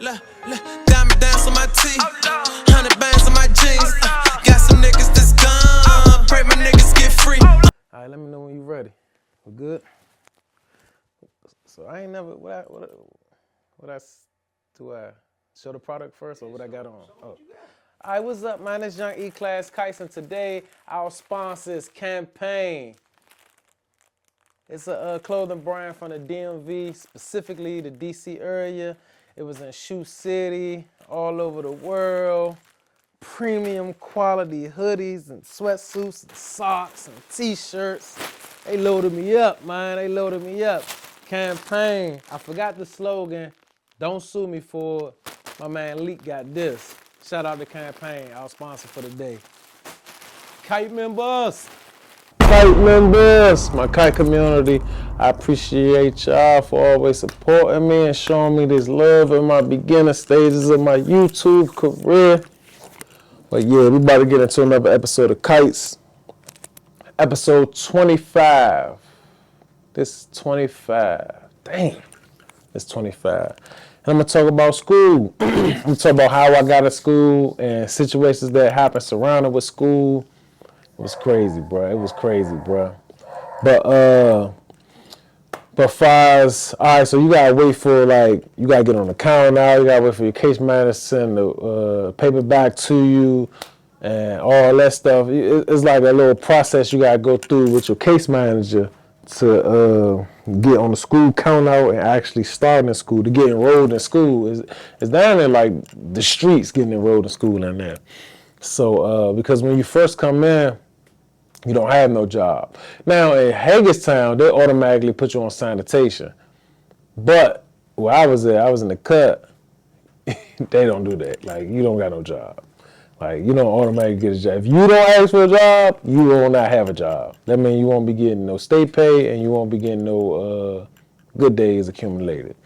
Diamond dance on my teeth, 100 bands on my jeans. Got some niggas that's dumb, pray my niggas get free. All right, let me know when you ready. We good? So I ain't never, do I show the product first or what I got on? Oh. All right, what's up, man? It's Young E-Class Kites, and today our sponsor is Campaign. It's a clothing brand from the DMV, specifically the DC area. It was in Shoe City, all over the world. Premium quality hoodies and sweatsuits and socks and t-shirts. They loaded me up, man. They loaded me up. Campaign. I forgot the slogan. Don't sue me for it. My man Leak got this. Shout out to Campaign, our sponsor for the day. Kite members. Kite members, my kite community, I appreciate y'all for always supporting me and showing me this love in my beginning stages of my YouTube career. But yeah, we about to get into another episode of Kites. Episode 25. This is 25. Damn, it's 25. And I'm gonna talk about school. I'm gonna talk about how I got to school and situations that happened surrounding with school. It was crazy, bro. It was crazy, bro. But fars, all right, so you gotta wait for, like, you gotta get on the counter, you gotta wait for your case manager to send the paper back to you and all that stuff. It's like a little process you gotta go through with your case manager to get on the school count out and actually start in school, to get enrolled in school. It's down there like the streets getting enrolled in school in there. So, because when you first come in, you don't have no job. Now, in Hagerstown, they automatically put you on sanitation. But where I was at, I was in the cut. They don't do that. Like, you don't got no job. Like, you don't automatically get a job. If you don't ask for a job, you will not have a job. That means you won't be getting no state pay and you won't be getting no good days accumulated.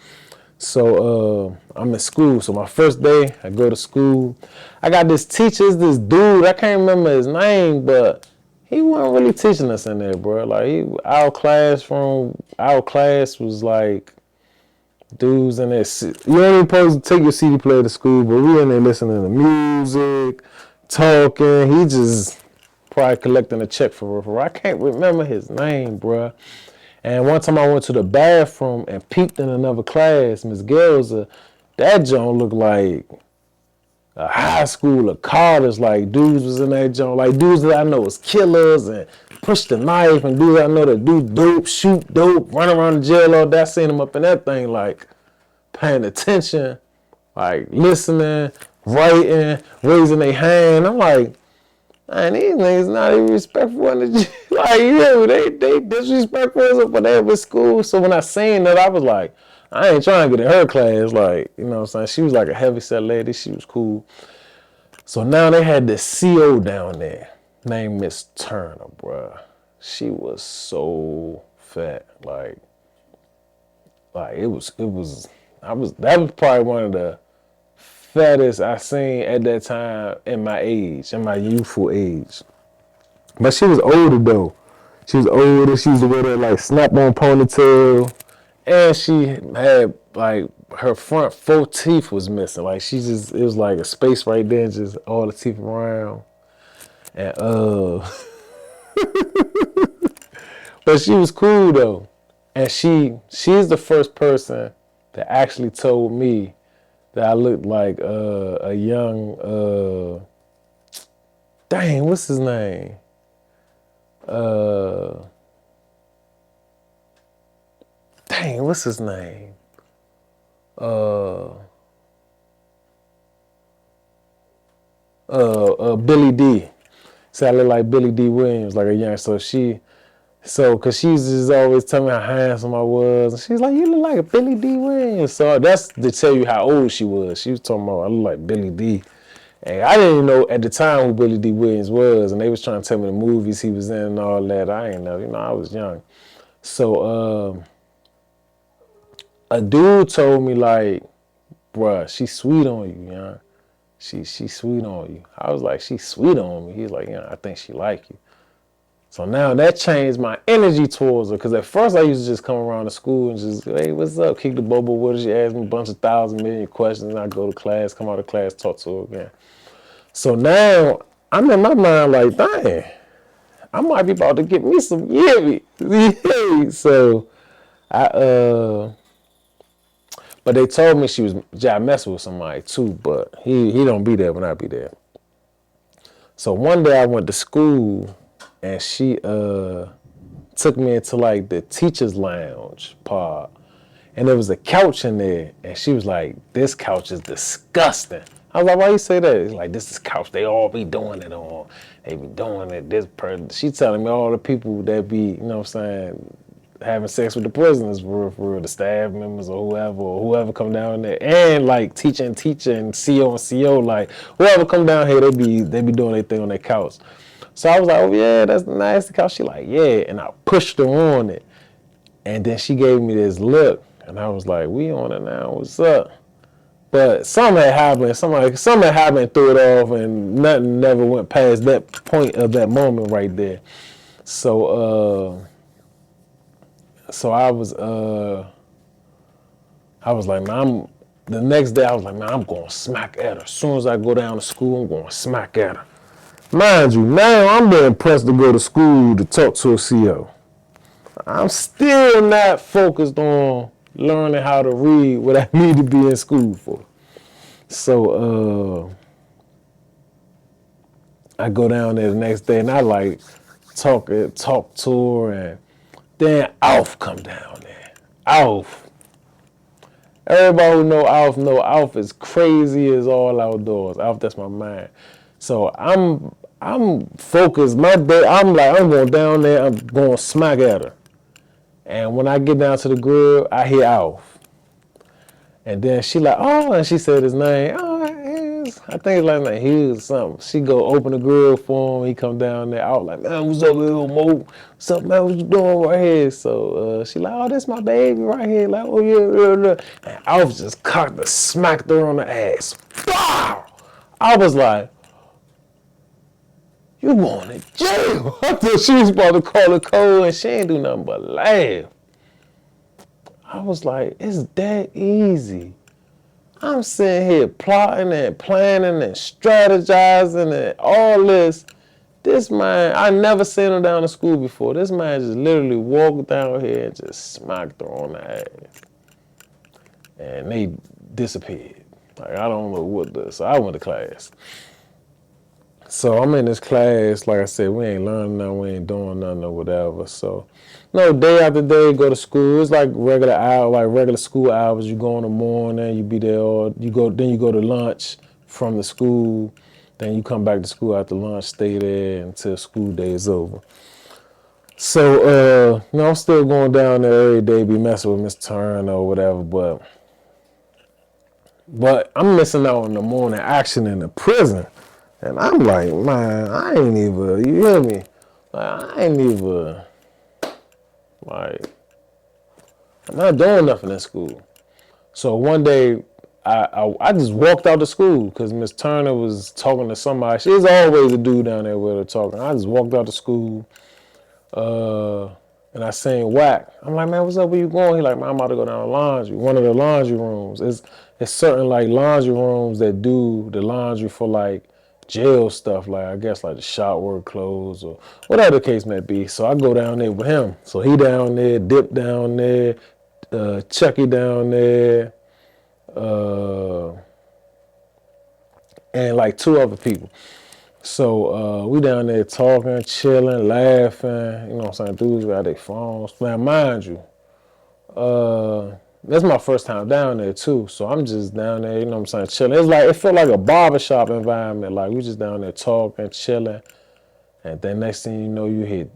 So I'm in school. So my first day, I go to school. I got this teacher, this dude. I can't remember his name, but he wasn't really teaching us in there, bro. Like, our class was like dudes in there. You ain't supposed to take your CD player to school, but we in there listening to music, talking. He just probably collecting a check for real. I can't remember his name, bro. And one time I went to the bathroom and peeked in another class. Miss Gail, that joint looked like a high school of college. Like, dudes was in that joint. Like, dudes that I know was killers and push the knife, and dudes I know that do dope, shoot dope, run around the jail all that. Seen them up in that thing, like, paying attention, like, listening, writing, raising their hand. I'm like, man, these niggas not even respectful in the jail. Like, yeah, they disrespectful up when they were at school. So when I seen that, I was like, I ain't trying to get in her class. Like, you know what I'm saying? She was like a heavyset lady. She was cool. So now they had this CO down there named Miss Turner, bruh. She was so fat. Like that was probably one of the fattest I seen at that time in my youthful age. But she was older though. She was older. She used to wear that like snap-on ponytail. And she had, like, her front 4 teeth was missing. Like, it was like a space right there, and just all the teeth around. And, but she was cool, though. And she's the first person that actually told me that I looked like a young, dang, what's his name? What's his name? Billy D. So I look like Billy D. Williams, like a young. Cause she used to just always tell me how handsome I was, and she's like, "You look like a Billy D. Williams." So that's to tell you how old she was. She was talking about I look like Billy D. And I didn't even know at the time who Billy D. Williams was, and they was trying to tell me the movies he was in and all that. I didn't know, I was young. So a dude told me, like, bruh, she's sweet on you, young. She's sweet on you. I was like, she's sweet on me. He's like, I think she like you. So now that changed my energy towards her. Because at first I used to just come around to school and just, hey, what's up? Kick the bubble with her. She asked me a bunch of 1,000,000,000 questions. And I go to class, come out of class, talk to her again. So now I'm in my mind like, dang, I might be about to get me some yibby. So but they told me she was messing with somebody too, but he don't be there when I be there. So one day I went to school and she took me into like the teacher's lounge part. And there was a couch in there. And she was like, this couch is disgusting. I was like, why you say that? It's like, this is couch they all be doing it on. They be doing it. This person. She telling me all the people that be, you know what I'm saying, having sex with the prisoners for real, the staff members or whoever come down there. And like teacher and CO, like whoever come down here, they be doing their thing on their couch. So I was like, oh yeah, that's the nice couch. She like, yeah. And I pushed her on it. And then she gave me this look. And I was like, we on it now, what's up? But something had happened, something had happened, threw it off, and nothing never went past that point of that moment right there. So I was like, man, the next day I was like, man, I'm going to smack at her. As soon as I go down to school, I'm going to smack at her. Mind you, now I'm being pressed to go to school to talk to a CO. I'm still not focused on learning how to read what I need to be in school for. So I go down there the next day and I like talk to her, and then Alf come down there. Alf. Everybody who know Alf is crazy as all outdoors. Alf, that's my man. So I'm focused. My day, I'm going down there, I'm going smack at her. And when I get down to the grill, I hear Alf. And then she like, oh, and she said his name. Oh, I think it's like Hughes or something. She go open the grill for him. He come down there. I was like, man, what's up, little Mo? What's up, man? What you doing right here? So she like, oh, that's my baby right here. Like, oh, yeah. And Alf just cocked and smacked her on the ass. Wow! I was like, you going to jail. I thought she was about to call the code, and she ain't do nothing but laugh. I was like, it's that easy. I'm sitting here plotting and planning and strategizing and all this. This man, I never seen him down to school before. This man just literally walked down here and just smacked her on the ass. And they disappeared. Like, I don't know what this. So I went to class. So I'm in this class, like I said, we ain't learning nothing, we ain't doing nothing or whatever. So, day after day, go to school. It's like regular school hours. You go in the morning, you be there, then you go to lunch from the school. Then you come back to school after lunch, stay there until school day is over. So, I'm still going down there every day, be messing with Miss Turner or whatever, but I'm missing out on the morning action in the prison. And I'm like, man, I ain't even, you hear me? Like, I ain't even, like, I'm not doing nothing in school. So one day, I just walked out of school because Miss Turner was talking to somebody. She's always a dude down there with her talking. I just walked out of school, and I seen Whack. I'm like, man, what's up? Where you going? He like, man, I'm about to go down the laundry. One of the laundry rooms. It's certain like laundry rooms that do the laundry for like jail stuff, like I guess like the shop work clothes or whatever the case may be. So I go down there with him. So he down there, Dip down there, Chucky down there, and like two other people. So we down there talking, chilling, laughing, you know what I'm saying? Dudes got their phones. Now mind you, that's my first time down there too. So I'm just down there, you know what I'm saying, chilling. It felt like a barbershop environment. Like we just down there talking, chilling. And then next thing you know, you hear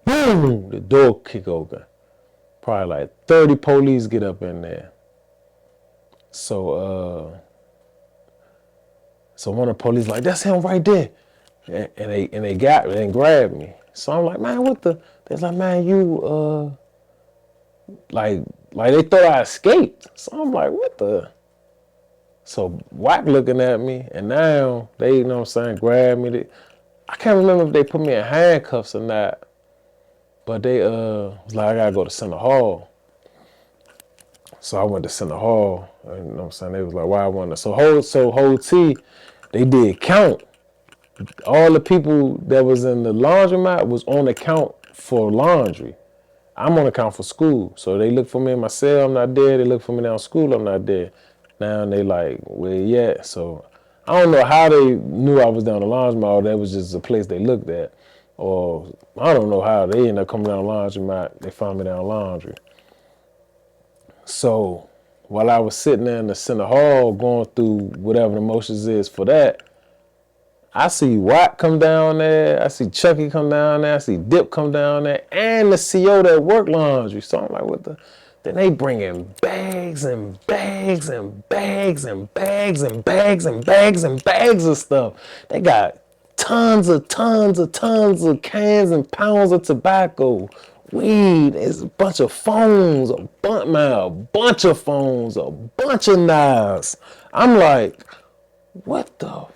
boom, the door kick open. Probably like 30 police get up in there. So one of the police like, that's him right there. And they grabbed me. So I'm like, man, what the? They're like, man, you like they thought I escaped. So I'm like, what the? So Whack looking at me, and now they, you know what I'm saying, grab me. I can't remember if they put me in handcuffs or not, but they was like, I gotta go to Center Hall. So I went to Center Hall, and, you know what I'm saying? They was like, why I wanted to. Whole T, they did count. All the people that was in the laundromat was on account for laundry. I'm on account for school. So they look for me in my cell, I'm not there. They look for me down school, I'm not there. Now they like, where you at? So I don't know how they knew I was down the laundromat, or that was just a place they looked at. Or I don't know how they ended up coming down the laundromat. They found me down laundry. So while I was sitting there in the Center Hall going through whatever the motions is for that, I see Watt come down there. I see Chucky come down there. I see Dip come down there, and the CO that work laundry. So I'm like, what the? Then they bringing bags and bags and bags and bags and bags and bags and bags of stuff. They got tons of cans and pounds of tobacco, weed. There's a bunch of phones, a bunch of phones, a bunch of knives. I'm like, what the?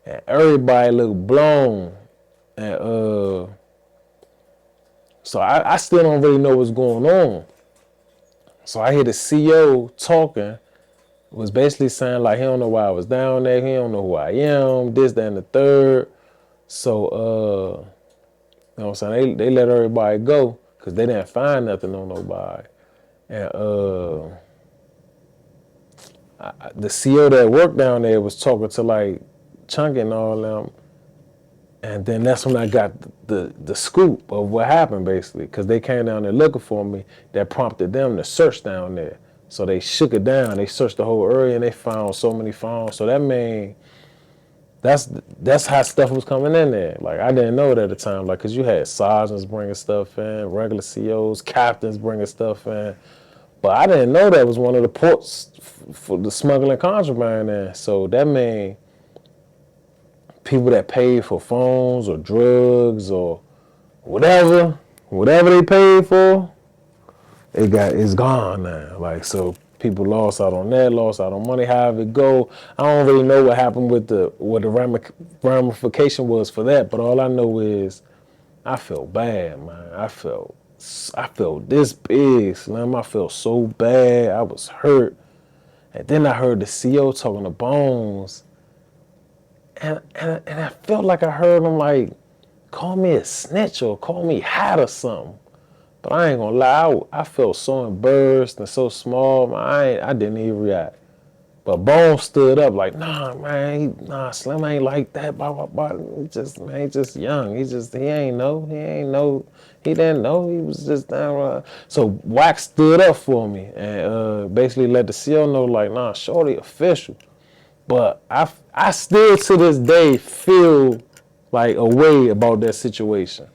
And everybody looked blown. And so I still don't really know what's going on. So I hear the CO talking, was basically saying like he don't know why I was down there, he don't know who I am, this, that, and the third. So you know what I'm saying? They let everybody go because they didn't find nothing on nobody. And the CO that worked down there was talking to like Chunky and all them. And then that's when I got the scoop of what happened, basically, because they came down there looking for me. That prompted them to search down there. So they shook it down. They searched the whole area, and they found so many phones. So that mean that's how stuff was coming in there. Like, I didn't know it at the time, like, because you had sergeants bringing stuff in, regular COs, captains bringing stuff in. But I didn't know that was one of the ports for the smuggling contraband in. So that mean people that paid for phones or drugs or whatever they paid for, it's gone now. Like, so people lost out on that, lost out on money, however it go. I don't really know what happened with what the ramification was for that, but all I know is I felt bad, man. I felt this big, Slim. I felt so bad. I was hurt. And then I heard the CO talking to Bones. And I felt like I heard him like call me a snitch or call me hot or something. But I ain't gonna lie, I felt so embarrassed and so small, man, I didn't even react. But Bones stood up like, nah, man, Slim ain't like that, blah, blah, blah. He just young. He didn't know. He was just down. So Wax stood up for me and basically let the CO know like, nah, shorty official. But I still to this day feel like a way about that situation.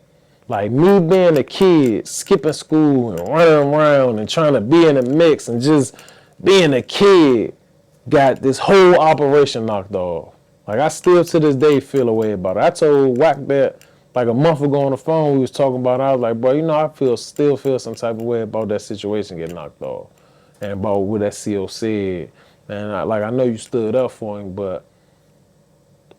Like me being a kid, skipping school and running around and trying to be in the mix and just being a kid got this whole operation knocked off. Like I still to this day feel a way about it. I told Wack that like a month ago on the phone we was talking about it. I was like, bro, I still feel some type of way about that situation getting knocked off. And about what that CO said. And I know you stood up for him, but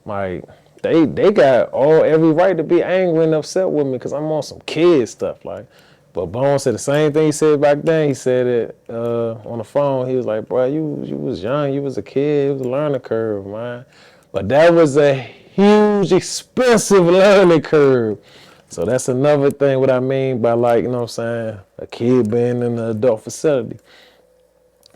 like they got every right to be angry and upset with me because I'm on some kid stuff. Like, but Bones said the same thing he said back then. He said it on the phone. He was like, bro, you was young, you was a kid, it was a learning curve, man. But that was a huge, expensive learning curve. So that's another thing what I mean by like, you know what I'm saying, a kid being in an adult facility.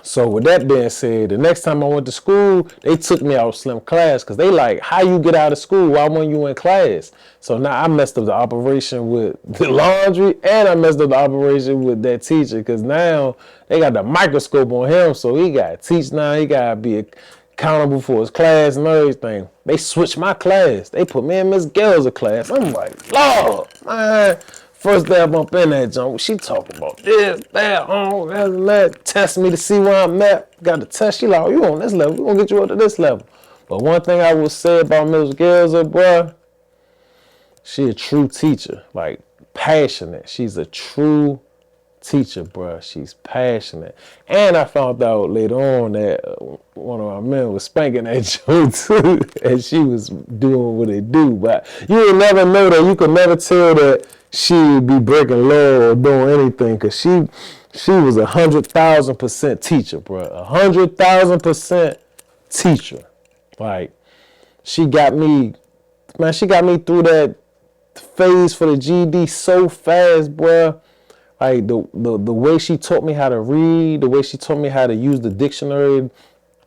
So with that being said, the next time I went to school, they took me out of Slim class because they like, how you get out of school? Why weren't you in class? So now I messed up the operation with the laundry and I messed up the operation with that teacher because now they got the microscope on him. So he got to teach now. He got to be accountable for his class and everything. They switched my class. They put me in Miss Gail's class. I'm like, Lord, man. First day I bump in that junk, she talking about this, that, test me to see where I'm at. Got the test, she like, oh, you on this level, we gonna get you up to this level. But one thing I will say about Miss Gail, bro, she a true teacher, like passionate. She's a true teacher, bruh. She's passionate. And I found out later on that one of our men was spanking that joke too, and she was doing what it do. But you would never know that. You could never tell that she would be breaking law or doing anything, because she was 100,000% teacher, bruh. 100,000% teacher. Like, she got me, man. She got me through that phase for the GD so fast, bruh. Like the way she taught me how to read, the way she taught me how to use the dictionary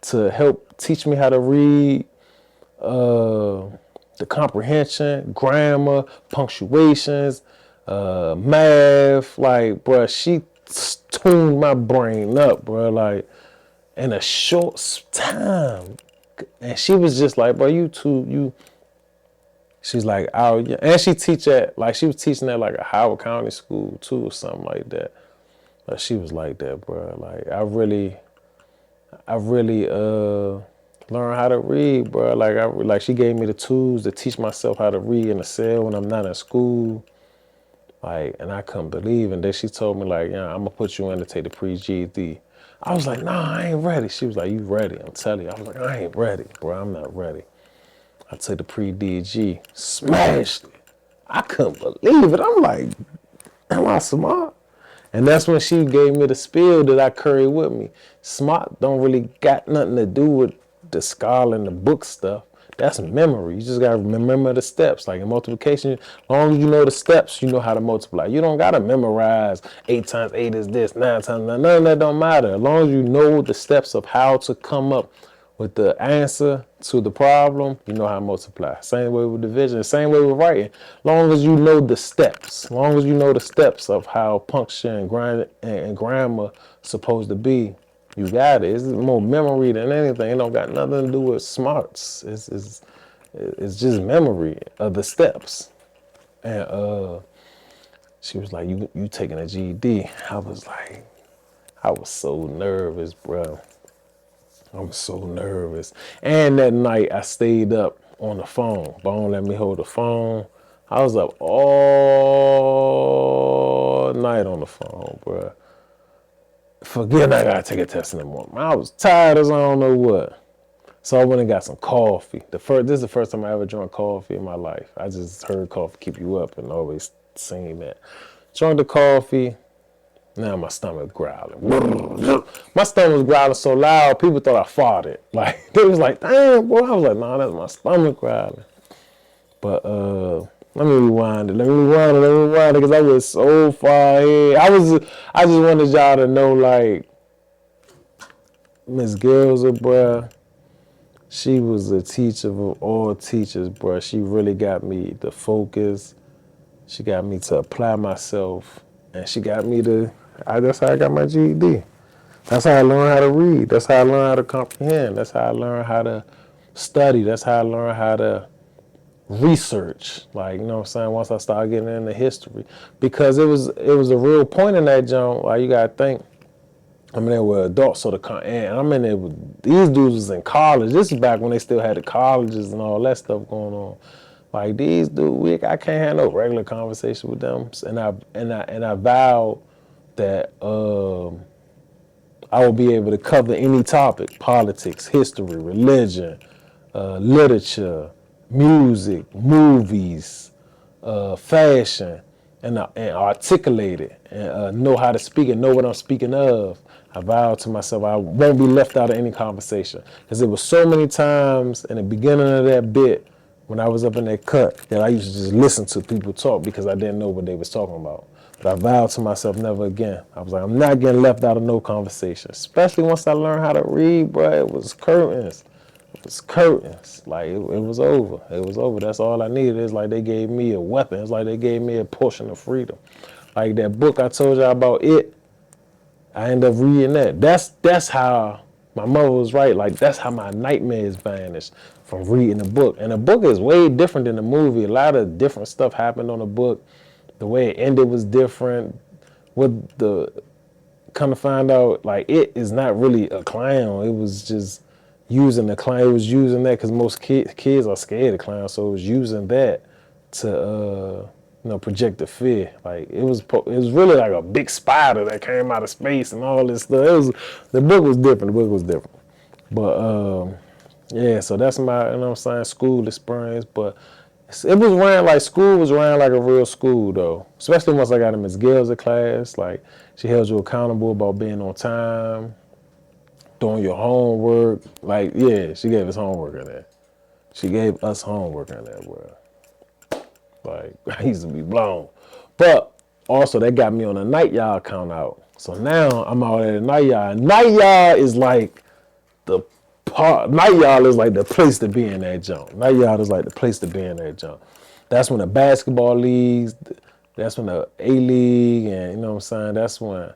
to help teach me how to read, the comprehension, grammar, punctuations, math. Like, bruh, she tuned my brain up, bruh. Like, in a short time, and she was just like, bro, you. She's like, oh yeah, and she teach at, like, she was teaching at like a Howard County school too or something like that. But she was like that, bro. Like, I really learned how to read, bro. Like she gave me the tools to teach myself how to read in the cell when I'm not in school. Like, and I couldn't believe. And then she told me, like, yeah, I'm gonna put you in to take the pre-GED. I was like, nah, I ain't ready. She was like, you ready? I'm telling you. I was like, I ain't ready, bro. I'm not ready. I took the pre-DG, smashed it. I couldn't believe it. I'm like, am I smart? And that's when she gave me the spiel that I carry with me. Smart don't really got nothing to do with the scholar and the book stuff. That's memory. You just gotta remember the steps. Like in multiplication, as long as you know the steps, you know how to multiply. You don't gotta memorize 8 times 8 is this, 9 times 9. None of that don't matter. As long as you know the steps of how to come up with the answer to the problem, you know how to multiply. Same way with division, same way with writing. As long as you know the steps, as long as you know the steps of how punctuation and grammar supposed to be, you got it. It's more memory than anything. It don't got nothing to do with smarts. It's just memory of the steps. And she was like, you taking a GED. I was so nervous, bro. I was so nervous. And that night I stayed up on the phone. Bone let me hold the phone. I was up all night on the phone, bro. Forgetting I gotta take a test in the morning. I was tired as I don't know what. So I went and got some coffee. This is the first time I ever drank coffee in my life. I just heard coffee keep you up and always seen that. Drank the coffee. Now my stomach growling. My stomach was growling so loud, people thought I farted. Like, they was like, damn, boy. I was like, nah, that's my stomach growling. But let me rewind it, because I was so far ahead. I just wanted y'all to know, like, Miss Gail, bruh, she was a teacher of all teachers, bruh. She really got me to focus. She got me to apply myself. And she got me to, that's how I got my GED. That's how I learned how to read. That's how I learned how to comprehend. That's how I learned how to study. That's how I learned how to research. Like, you know what I'm saying? Once I started getting into history. Because it was a real point in that jump. Like, you got to think, I'm in there with adults, and I'm in there with, these dudes was in college. This is back when they still had the colleges and all that stuff going on. Like, these dudes, I can't have no regular conversation with them. And I vowed that I will be able to cover any topic: politics, history, religion, literature, music, movies, fashion, and articulate it, and know how to speak and know what I'm speaking of. I vowed to myself I won't be left out of any conversation, because there was so many times in the beginning of that bit when I was up in that cut that I used to just listen to people talk because I didn't know what they was talking about. But I vowed to myself never again. I was like, I'm not getting left out of no conversation. Especially once I learned how to read, bro. It was curtains. It was curtains. Like, it was over. It was over. That's all I needed. It's like they gave me a weapon. It's like they gave me a portion of freedom. Like that book I told y'all about, I ended up reading that. That's how my mother was right. Like, that's how my nightmares vanished, from reading the book. And the book is way different than the movie. A lot of different stuff happened on the book. The way it ended was different. Come to find out, like, it is not really a clown. It was just using the clown. It was using that because most kids are scared of clowns. So it was using that to projected fear. Like it was really like a big spider that came out of space and all this stuff. The book was different. The book was different. But yeah, so that's my, school experience. But it was ran like school was ran like a real school though. Especially once I got in Miss Gail's class. Like she held you accountable about being on time, doing your homework. Like, yeah, she gave us homework in there. She gave us homework in there, bro. Like, I used to be blown. But also, that got me on a night yard count out. So now I'm out at a night yard. Night yard is like the night yard is like the place to be in that jump. Night yard is like the place to be in that jump. That's when the basketball leagues, that's when the A-League, and you know what I'm saying? That's when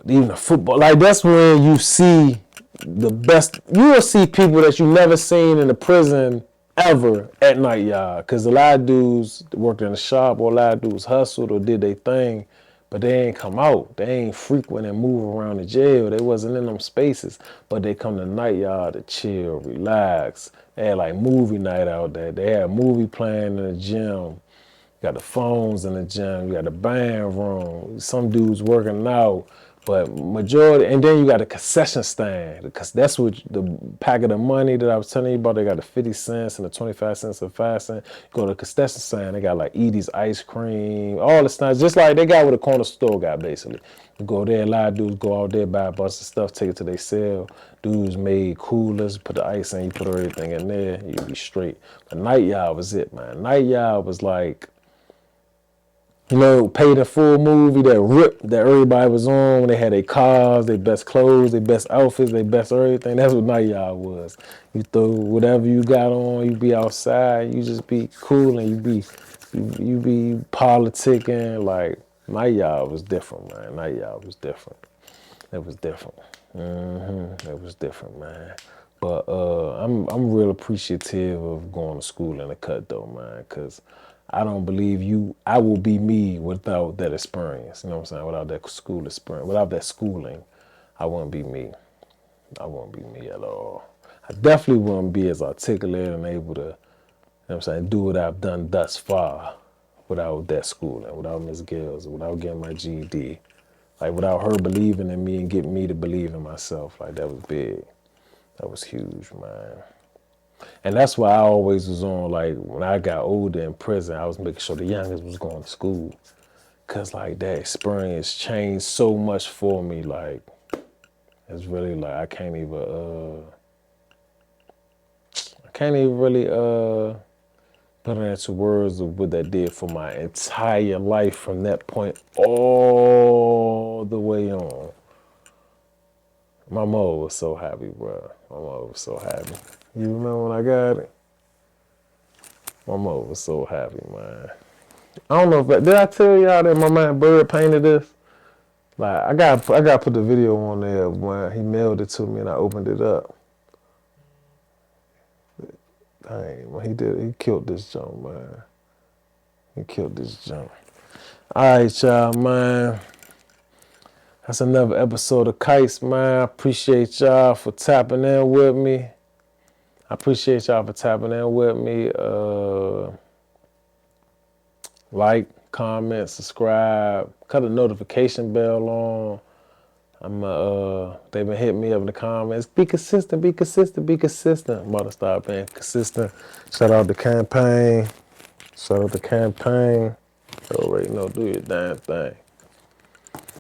even the football, like that's when you see the best. You will see people that you never seen in the prison ever at night yard. Because a lot of dudes worked in the shop, or a lot of dudes hustled or did their thing, but they ain't come out. They ain't frequent and move around the jail. They wasn't in them spaces, but they come to night yard to chill, relax. They had like movie night out there. They had a movie playing in the gym. You got the phones in the gym. You got the band room. Some dudes working out. But majority, and then you got a concession stand, because that's what the packet of money that I was telling you about. They got the 50 cents and the 25 cents and 5 cents. Go to the concession stand, they got like Edie's ice cream, all the stuff, just like they got what a corner store got basically. You go there, a lot of dudes go out there, buy a bunch of stuff, take it to their sale. Dudes made coolers, put the ice in, you put everything in there, you be straight. But night yard was it, man. Night yard was like, paid a full movie that ripped that everybody was on when they had their cars, their best clothes, their best outfits, their best everything. That's what night yard was. You throw whatever you got on, you be outside, you just be cool, and you be politicking. Like night yard was different, man. Night yard was different. It was different. It was different, man. But I'm real appreciative of going to school in the cut though, man, because I don't believe I will be me without that experience. You know what I'm saying? Without that school experience, without that schooling, I wouldn't be me. I wouldn't be me at all. I definitely wouldn't be as articulate and able to, do what I've done thus far without that schooling, without Miss Gail's, without getting my GED. Like without her believing in me and getting me to believe in myself. Like that was big. That was huge, man. And that's why I always was on, like, when I got older in prison, I was making sure the youngest was going to school. Because, like, that experience changed so much for me. Like, it's really, like, I can't even really put it into words of what that did for my entire life from that point all the way on. My mom was so happy, bro. My mom was so happy. You remember when I got it? My mom was so happy, man. I don't know if did I tell y'all that my man Bird painted this? Like I got to put the video on there when he mailed it to me and I opened it up. Dang, when he killed this junk, man. He killed this junk. All right, y'all, man. That's another episode of Kites, man. I appreciate y'all for tapping in with me. Like, comment, subscribe, cut the notification bell on. They've been hitting me up in the comments. Be consistent. I'm about to start being consistent. Shout out the campaign. You already know, do your damn thing.